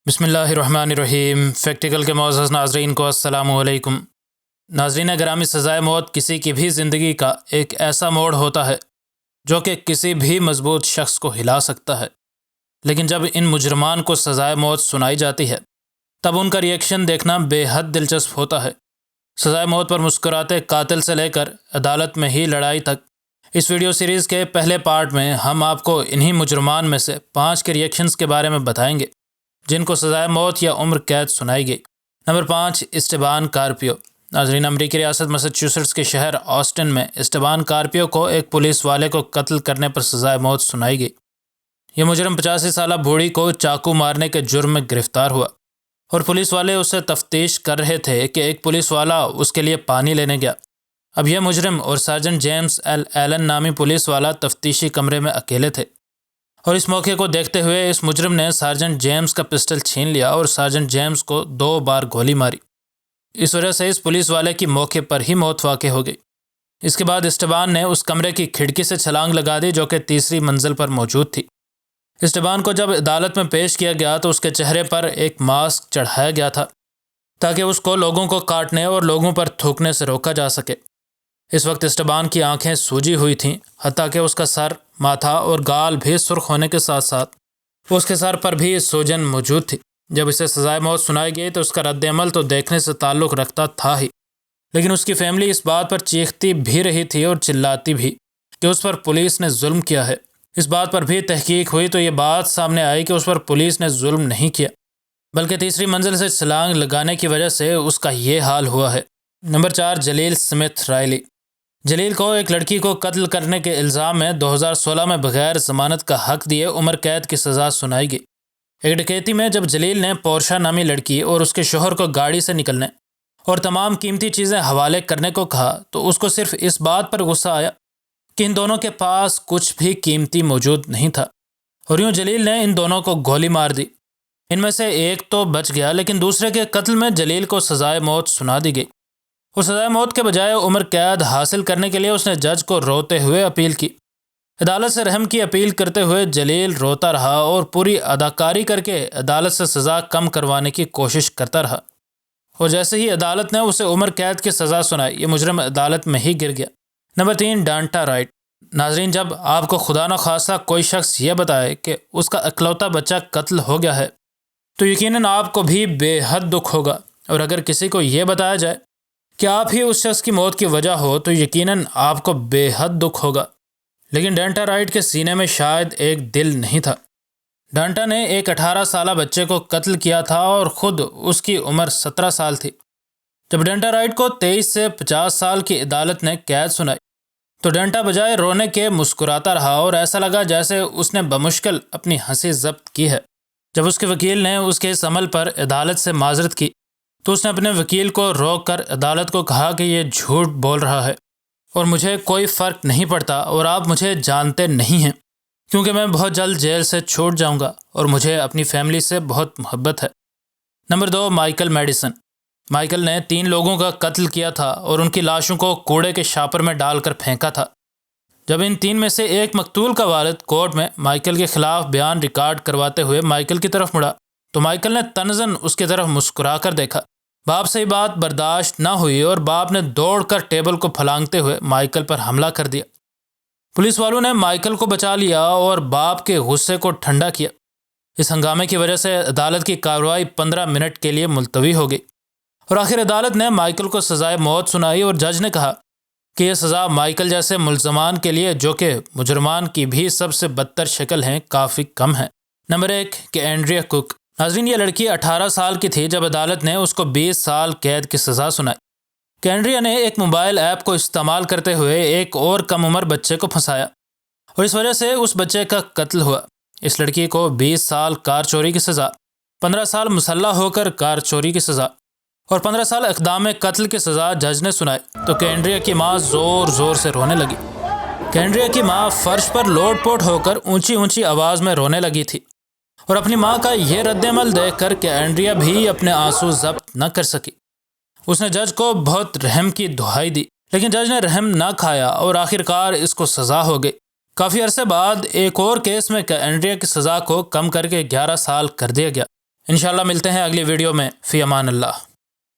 بسم اللہ الرحمن الرحیم۔ فیکٹیکل کے معزز ناظرین کو السلام علیکم۔ ناظرین گرامی، سزائے موت کسی کی بھی زندگی کا ایک ایسا موڑ ہوتا ہے جو کہ کسی بھی مضبوط شخص کو ہلا سکتا ہے، لیکن جب ان مجرمان کو سزائے موت سنائی جاتی ہے تب ان کا ریئیکشن دیکھنا بے حد دلچسپ ہوتا ہے۔ سزائے موت پر مسکراتے قاتل سے لے کر عدالت میں ہی لڑائی تک، اس ویڈیو سیریز کے پہلے پارٹ میں ہم آپ کو انہی مجرمان میں سے 5 کے ریئیکشنز کے بارے میں بتائیں گے جن کو سزائے موت یا عمر قید سنائی گئی۔ Number 5، Esteban Carpio. ناظرین، امریکی ریاست میساچیوسیٹس کے شہر آسٹن میں اسٹیبان کارپیو کو ایک پولیس والے کو قتل کرنے پر سزائے موت سنائی گئی۔ یہ مجرم 85 سالہ بوڑھی کو چاقو مارنے کے جرم میں گرفتار ہوا اور پولیس والے اس سے تفتیش کر رہے تھے کہ ایک پولیس والا اس کے لیے پانی لینے گیا۔ اب یہ مجرم اور سرجنٹ جیمز ایل ایلن نامی پولیس والا تفتیشی کمرے میں اکیلے تھے، اور اس موقع کو دیکھتے ہوئے اس مجرم نے سرجنٹ جیمز کا پسٹل چھین لیا اور سرجنٹ جیمز کو 2 بار گولی ماری۔ اس وجہ سے اس پولیس والے کی موقع پر ہی موت واقع ہو گئی۔ اس کے بعد اسٹیبان نے اس کمرے کی کھڑکی سے چھلانگ لگا دی جو کہ تیسری منزل پر موجود تھی۔ اسٹیبان کو جب عدالت میں پیش کیا گیا تو اس کے چہرے پر ایک ماسک چڑھایا گیا تھا تاکہ اس کو لوگوں کو کاٹنے اور لوگوں پر تھوکنے سے روکا جا سکے۔ اس وقت اسٹیبان کی آنکھیں سوجی ہوئی تھیں، حتیٰ کہ اس کا سر، ماتھا اور گال بھی سرخ ہونے کے ساتھ ساتھ اس کے سر پر بھی سوجن موجود تھی۔ جب اسے سزائے موت سنائی گئی تو اس کا رد عمل تو دیکھنے سے تعلق رکھتا تھا ہی، لیکن اس کی فیملی اس بات پر چیختی بھی رہی تھی اور چلاتی بھی کہ اس پر پولیس نے ظلم کیا ہے۔ اس بات پر بھی تحقیق ہوئی تو یہ بات سامنے آئی کہ اس پر پولیس نے ظلم نہیں کیا، بلکہ تیسری منزل سے چھلانگ لگانے کی وجہ سے اس کا یہ حال ہوا ہے۔ نمبر 4، جلیل سمتھ رائلی۔ جلیل کو ایک لڑکی کو قتل کرنے کے الزام میں 2016 میں بغیر ضمانت کا حق دیے عمر قید کی سزا سنائی گئی۔ ایک ڈکیتی میں جب جلیل نے پورشا نامی لڑکی اور اس کے شوہر کو گاڑی سے نکلنے اور تمام قیمتی چیزیں حوالے کرنے کو کہا تو اس کو صرف اس بات پر غصہ آیا کہ ان دونوں کے پاس کچھ بھی قیمتی موجود نہیں تھا، اور یوں جلیل نے ان دونوں کو گولی مار دی۔ ان میں سے ایک تو بچ گیا، لیکن دوسرے کے قتل میں جلیل کو سزائے موت سنا دی گئی، اور سزائے موت کے بجائے عمر قید حاصل کرنے کے لیے اس نے جج کو روتے ہوئے اپیل کی۔ عدالت سے رحم کی اپیل کرتے ہوئے جلیل روتا رہا اور پوری اداکاری کر کے عدالت سے سزا کم کروانے کی کوشش کرتا رہا، اور جیسے ہی عدالت نے اسے عمر قید کی سزا سنائی یہ مجرم عدالت میں ہی گر گیا۔ Number 3، Daunte Wright. ناظرین، جب آپ کو خدا نخواستہ کوئی شخص یہ بتائے کہ اس کا اکلوتا بچہ قتل ہو گیا ہے تو یقیناً آپ کو بھی بے حد دکھ ہوگا، اور اگر کسی کو یہ بتایا جائے کہ آپ ہی اس شخص کی موت کی وجہ ہو تو یقیناً آپ کو بے حد دکھ ہوگا، لیکن ڈانٹا رائٹ کے سینے میں شاید ایک دل نہیں تھا۔ ڈانٹا نے ایک 18 سالہ بچے کو قتل کیا تھا اور خود اس کی عمر 17 سال تھی۔ جب ڈانٹا رائٹ کو 23 سے 50 سال کی عدالت نے قید سنائی تو ڈانٹا بجائے رونے کے مسکراتا رہا، اور ایسا لگا جیسے اس نے بمشکل اپنی ہنسی ضبط کی ہے۔ جب اس کے وکیل نے اس کے اس عمل پر عدالت سے معذرت کی تو اس نے اپنے وکیل کو روک کر عدالت کو کہا کہ یہ جھوٹ بول رہا ہے اور مجھے کوئی فرق نہیں پڑتا، اور آپ مجھے جانتے نہیں ہیں کیونکہ میں بہت جلد جیل سے چھوٹ جاؤں گا اور مجھے اپنی فیملی سے بہت محبت ہے۔ Number 2، Michael medicine. مائیکل نے 3 لوگوں کا قتل کیا تھا اور ان کی لاشوں کو کوڑے کے شاپر میں ڈال کر پھینکا تھا۔ جب ان 3 میں سے ایک مقتول کا والد کورٹ میں مائیکل کے خلاف بیان ریکارڈ کرواتے ہوئے مائیکل کی طرف مڑا تو مائیکل نے تنزن اس کی طرف مسکرا کر دیکھا۔ باپ سے یہ بات برداشت نہ ہوئی اور باپ نے دوڑ کر ٹیبل کو پھلانگتے ہوئے مائیکل پر حملہ کر دیا۔ پولیس والوں نے مائیکل کو بچا لیا اور باپ کے غصے کو ٹھنڈا کیا۔ اس ہنگامے کی وجہ سے عدالت کی کارروائی 15 منٹ کے لیے ملتوی ہو گئی، اور آخر عدالت نے مائیکل کو سزائے موت سنائی، اور جج نے کہا کہ یہ سزا مائیکل جیسے ملزمان کے لیے، جو کہ مجرمان کی بھی سب سے بدتر شکل ہیں، کافی کم ہے۔ نمبر 1، کینڈریا کوک۔ ناظرین، یہ لڑکی 18 سال کی تھی جب عدالت نے اس کو 20 سال قید کی سزا سنائی۔ کینڈریا نے ایک موبائل ایپ کو استعمال کرتے ہوئے ایک اور کم عمر بچے کو پھنسایا، اور اس وجہ سے اس بچے کا قتل ہوا۔ اس لڑکی کو 20 سال کار چوری کی سزا، 15 سال مسلح ہو کر کار چوری کی سزا اور 15 سال اقدام قتل کی سزا جج نے سنائی تو کینڈریا کی ماں زور زور سے رونے لگی۔ کینڈریا کی ماں فرش پر لوٹ پوٹ ہو کر اونچی اونچی آواز میں رونے لگی تھی، اور اپنی ماں کا یہ رد عمل دیکھ کر کینڈریا بھی اپنے آنسو ضبط نہ کر سکی۔ اس نے جج کو بہت رحم کی دہائی دی، لیکن جج نے رحم نہ کھایا اور آخرکار اس کو سزا ہو گئی۔ کافی عرصے بعد ایک اور کیس میں کینڈریا کی سزا کو کم کر کے 11 سال کر دیا گیا۔ انشاءاللہ ملتے ہیں اگلی ویڈیو میں، فی امان اللہ۔